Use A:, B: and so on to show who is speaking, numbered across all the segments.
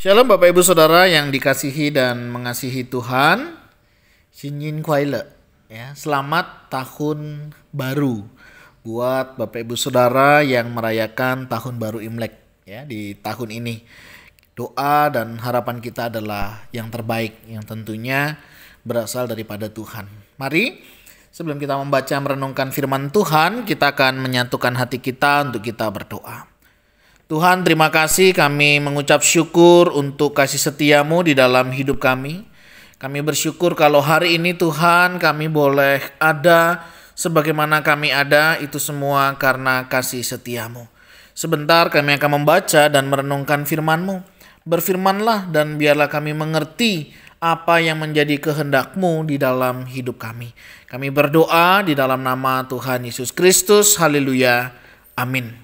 A: Shalom Bapak Ibu Saudara yang dikasihi dan mengasihi Tuhan. Sinyin Kuaile, ya. Selamat tahun baru buat Bapak Ibu Saudara yang merayakan tahun baru Imlek, ya, di tahun ini. Doa dan harapan kita adalah yang terbaik, yang tentunya berasal daripada Tuhan. Mari sebelum kita membaca merenungkan firman Tuhan, kita akan menyatukan hati kita untuk kita berdoa. Tuhan, terima kasih, kami mengucap syukur untuk kasih setiamu di dalam hidup kami. Kami bersyukur kalau hari ini Tuhan kami boleh ada sebagaimana kami ada, itu semua karena kasih setiamu. Sebentar kami akan membaca dan merenungkan firman-Mu. Berfirmanlah dan biarlah kami mengerti apa yang menjadi kehendak-Mu di dalam hidup kami. Kami berdoa di dalam nama Tuhan Yesus Kristus. Haleluya. Amin.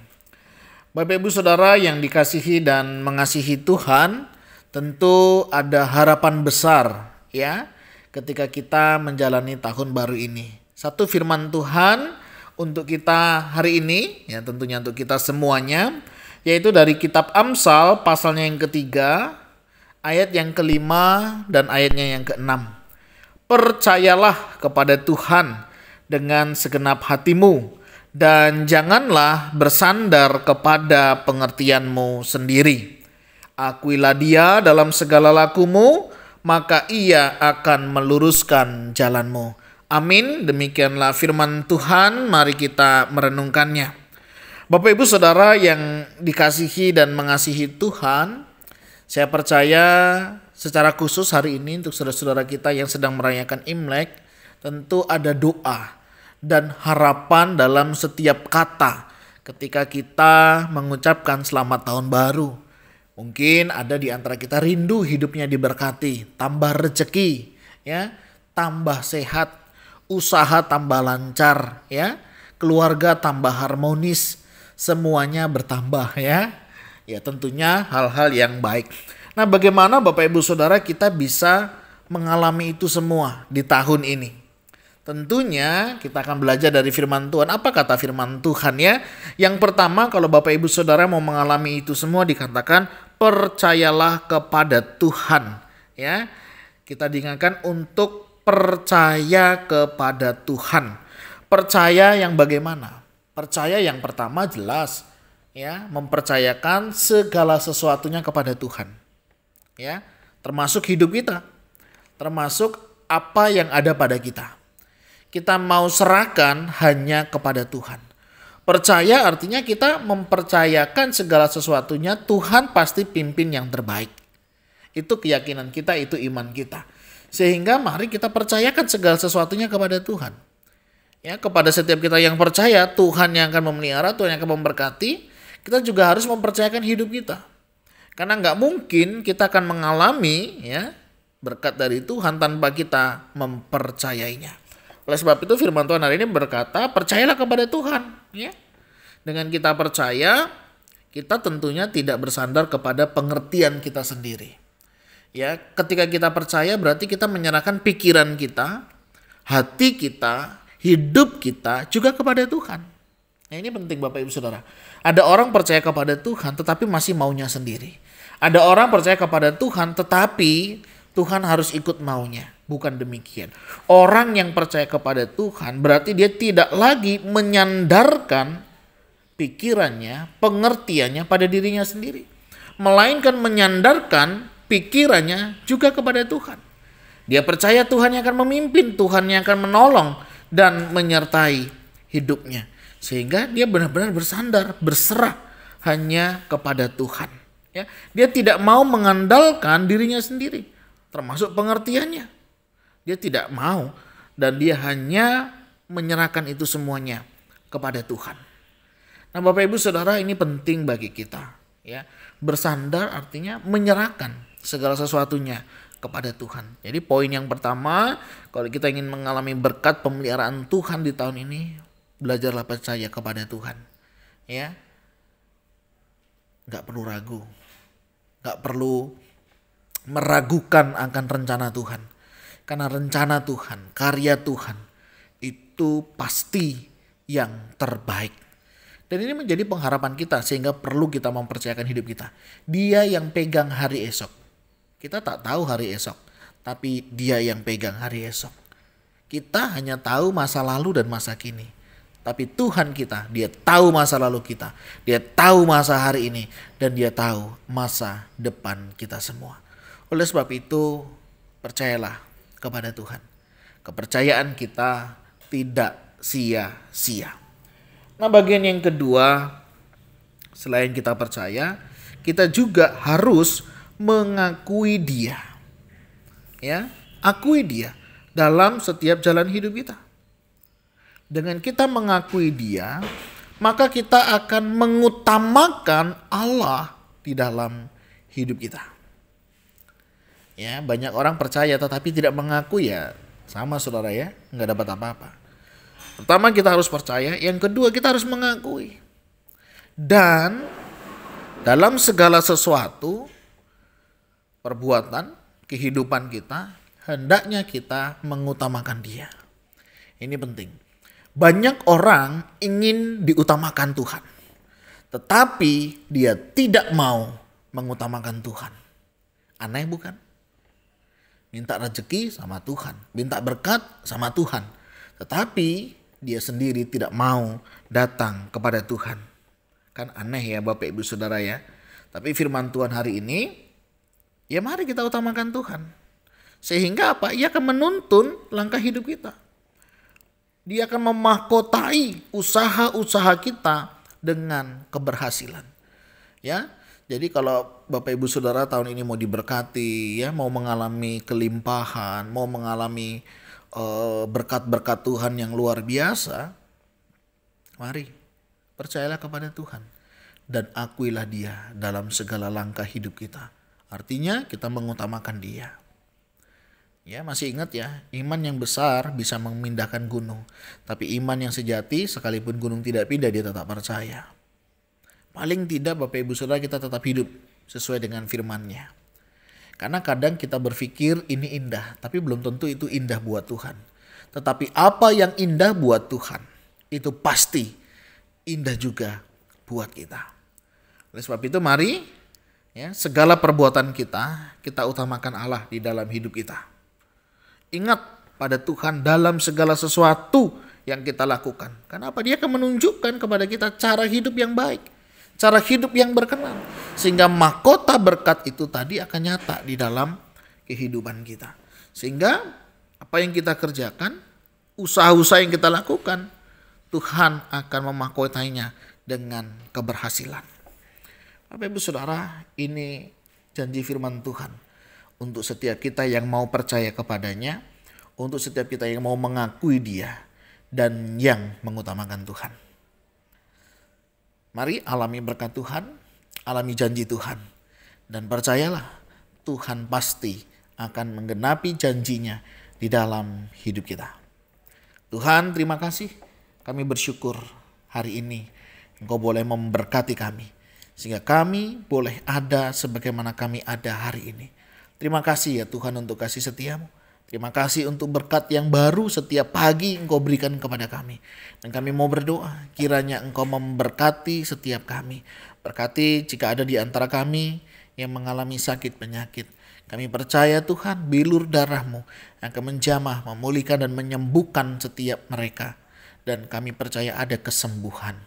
A: Bapak Ibu Saudara yang dikasihi dan mengasihi Tuhan, tentu ada harapan besar, ya, ketika kita menjalani tahun baru ini. Satu firman Tuhan untuk kita hari ini, ya, tentunya untuk kita semuanya, yaitu dari kitab Amsal pasalnya yang ketiga, ayat yang kelima dan ayatnya yang keenam. Percayalah kepada Tuhan dengan segenap hatimu, dan janganlah bersandar kepada pengertianmu sendiri. Akuilah Dia dalam segala lakumu, maka Ia akan meluruskan jalanmu. Amin. Demikianlah firman Tuhan, mari kita merenungkannya. Bapak Ibu Saudara yang dikasihi dan mengasihi Tuhan, saya percaya secara khusus hari ini untuk saudara-saudara kita yang sedang merayakan Imlek, tentu ada doa dan harapan dalam setiap kata ketika kita mengucapkan selamat tahun baru. Mungkin ada di antara kita rindu hidupnya diberkati, tambah rezeki, ya, tambah sehat, usaha tambah lancar, ya, keluarga tambah harmonis, semuanya bertambah, ya. Ya, tentunya hal-hal yang baik. Nah, bagaimana Bapak Ibu Saudara kita bisa mengalami itu semua di tahun ini? Tentunya kita akan belajar dari firman Tuhan. Apa kata firman Tuhan, ya? Yang pertama, kalau Bapak Ibu Saudara mau mengalami itu semua dikatakan percayalah kepada Tuhan, ya. Kita diingatkan untuk percaya kepada Tuhan. Percaya yang bagaimana? Percaya yang pertama jelas, ya, mempercayakan segala sesuatunya kepada Tuhan. Ya, termasuk hidup kita. Termasuk apa yang ada pada kita. Kita mau serahkan hanya kepada Tuhan. Percaya artinya kita mempercayakan segala sesuatunya, Tuhan pasti pimpin yang terbaik. Itu keyakinan kita, itu iman kita. Sehingga mari kita percayakan segala sesuatunya kepada Tuhan. Ya, kepada setiap kita yang percaya, Tuhan yang akan memelihara, Tuhan yang akan memberkati, kita juga harus mempercayakan hidup kita. Karena nggak mungkin kita akan mengalami, ya, berkat dari Tuhan tanpa kita mempercayainya. Oleh sebab itu firman Tuhan hari ini berkata, percayalah kepada Tuhan, ya. Dengan kita percaya, kita tentunya tidak bersandar kepada pengertian kita sendiri. Ya, ketika kita percaya berarti kita menyerahkan pikiran kita, hati kita, hidup kita juga kepada Tuhan. Nah, ini penting Bapak Ibu Saudara. Ada orang percaya kepada Tuhan tetapi masih maunya sendiri. Ada orang percaya kepada Tuhan tetapi Tuhan harus ikut maunya. Bukan demikian. Orang yang percaya kepada Tuhan berarti dia tidak lagi menyandarkan pikirannya, pengertiannya pada dirinya sendiri. Melainkan menyandarkan pikirannya juga kepada Tuhan. Dia percaya Tuhan yang akan memimpin, Tuhan yang akan menolong dan menyertai hidupnya. Sehingga dia benar-benar bersandar, berserah hanya kepada Tuhan. Ya, dia tidak mau mengandalkan dirinya sendiri, termasuk pengertiannya. Dia tidak mau dan dia hanya menyerahkan itu semuanya kepada Tuhan. Nah, Bapak Ibu Saudara, ini penting bagi kita, ya. Bersandar artinya menyerahkan segala sesuatunya kepada Tuhan. Jadi poin yang pertama, kalau kita ingin mengalami berkat pemeliharaan Tuhan di tahun ini, belajarlah percaya kepada Tuhan. Ya. Gak perlu ragu. Gak perlu meragukan akan rencana Tuhan. Karena rencana Tuhan, karya Tuhan itu pasti yang terbaik. Dan ini menjadi pengharapan kita sehingga perlu kita mempercayakan hidup kita. Dia yang pegang hari esok. Kita tak tahu hari esok, tapi dia yang pegang hari esok. Kita hanya tahu masa lalu dan masa kini. Tapi Tuhan kita, dia tahu masa lalu kita. Dia tahu masa hari ini. Dan dia tahu masa depan kita semua. Oleh sebab itu, percayalah kepada Tuhan. Kepercayaan kita tidak sia-sia. Nah, bagian yang kedua, selain kita percaya, kita juga harus mengakui dia. Ya, akui dia dalam setiap jalan hidup kita. Dengan kita mengakui dia, maka kita akan mengutamakan Allah di dalam hidup kita. Ya, banyak orang percaya tetapi tidak mengakui, ya sama saudara ya, nggak dapat apa-apa. Pertama kita harus percaya, yang kedua kita harus mengakui. Dan dalam segala sesuatu, perbuatan, kehidupan kita, hendaknya kita mengutamakan dia. Ini penting. Banyak orang ingin diutamakan Tuhan, tetapi dia tidak mau mengutamakan Tuhan. Aneh bukan? Minta rezeki sama Tuhan, minta berkat sama Tuhan, tetapi dia sendiri tidak mau datang kepada Tuhan. Kan aneh ya Bapak Ibu Saudara ya. Tapi firman Tuhan hari ini, ya mari kita utamakan Tuhan. Sehingga apa? Ia akan menuntun langkah hidup kita. Dia akan memahkotai usaha-usaha kita dengan keberhasilan. Ya, jadi kalau Bapak Ibu Saudara tahun ini mau diberkati, ya, mau mengalami kelimpahan, mau mengalami berkat-berkat Tuhan yang luar biasa, mari percayalah kepada Tuhan dan akuilah dia dalam segala langkah hidup kita. Artinya kita mengutamakan dia. Ya, masih ingat ya, iman yang besar bisa memindahkan gunung. Tapi iman yang sejati, sekalipun gunung tidak pindah, dia tetap percaya. Paling tidak Bapak Ibu Saudara kita tetap hidup sesuai dengan firman-Nya. Karena kadang kita berpikir ini indah, tapi belum tentu itu indah buat Tuhan. Tetapi apa yang indah buat Tuhan, itu pasti indah juga buat kita. Oleh sebab itu mari, ya, segala perbuatan kita utamakan Allah di dalam hidup kita. Ingat pada Tuhan dalam segala sesuatu yang kita lakukan. Karena apa? Dia akan menunjukkan kepada kita cara hidup yang baik, cara hidup yang berkenan. Sehingga mahkota berkat itu tadi akan nyata di dalam kehidupan kita. Sehingga apa yang kita kerjakan, usaha-usaha yang kita lakukan, Tuhan akan memahkotainya dengan keberhasilan. Bapak Ibu Saudara, ini janji firman Tuhan untuk setiap kita yang mau percaya kepadanya, untuk setiap kita yang mau mengakui dia, dan yang mengutamakan Tuhan. Mari alami berkat Tuhan, alami janji Tuhan, dan percayalah Tuhan pasti akan menggenapi janjinya di dalam hidup kita. Tuhan, terima kasih, kami bersyukur hari ini Engkau boleh memberkati kami, sehingga kami boleh ada sebagaimana kami ada hari ini. Terima kasih ya Tuhan untuk kasih setiamu. Terima kasih untuk berkat yang baru setiap pagi Engkau berikan kepada kami. Dan kami mau berdoa, kiranya Engkau memberkati setiap kami. Berkati jika ada di antara kami yang mengalami sakit penyakit. Kami percaya Tuhan, bilur darah-Mu yang akan menjamah, memulihkan dan menyembuhkan setiap mereka. Dan kami percaya ada kesembuhan.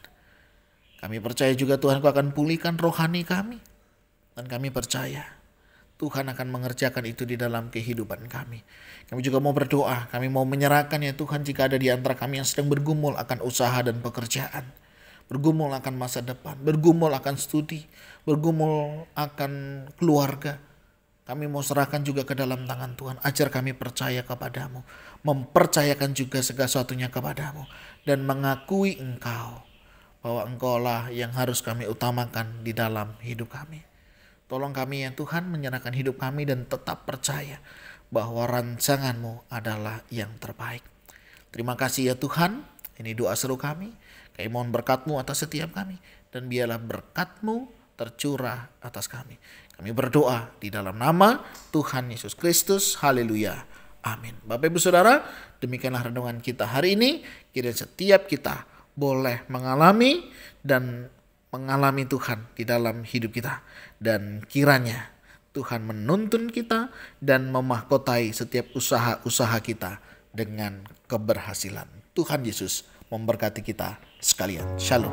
A: Kami percaya juga Tuhan Engkau akan pulihkan rohani kami. Dan kami percaya Tuhan akan mengerjakan itu di dalam kehidupan kami. Kami juga mau berdoa, kami mau menyerahkan ya Tuhan jika ada di antara kami yang sedang bergumul akan usaha dan pekerjaan. Bergumul akan masa depan, bergumul akan studi, bergumul akan keluarga. Kami mau serahkan juga ke dalam tangan Tuhan. Ajar kami percaya kepadamu, mempercayakan juga segala sesuatunya kepadamu. Dan mengakui Engkau, bahwa Engkau lah yang harus kami utamakan di dalam hidup kami. Tolong kami ya Tuhan menyerahkan hidup kami dan tetap percaya bahwa rancangan-Mu adalah yang terbaik. Terima kasih ya Tuhan, ini doa seru kami. Kami mohon berkat-Mu atas setiap kami. Dan biarlah berkat-Mu tercurah atas kami. Kami berdoa di dalam nama Tuhan Yesus Kristus. Haleluya. Amin. Bapak Ibu Saudara, demikianlah renungan kita hari ini. Kiranya setiap kita boleh mengalami Tuhan di dalam hidup kita. Dan kiranya Tuhan menuntun kita dan memahkotai setiap usaha-usaha kita dengan keberhasilan. Tuhan Yesus memberkati kita sekalian. Shalom.